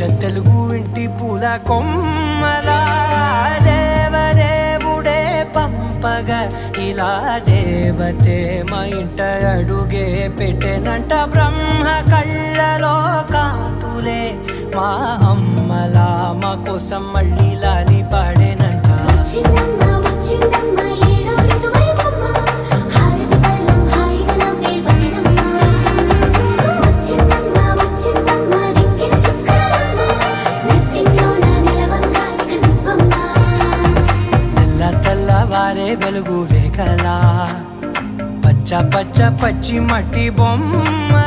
అచ్చ తెలుగు ఇంటి పూల కొమ్మలా దేవదేవుడే పంపగా ఇలా దేవతే మా ఇంట అడుగే పెట్టెనంట బ్రహ్మ కళ్ళలో కాంతులే మా అమ్మలా మా కోసం మళ్ళీ లాలి పాడేనంట వెలుగు రేఖలా పచ్చ పచ్చ పచ్చి మట్టి బొమ్మ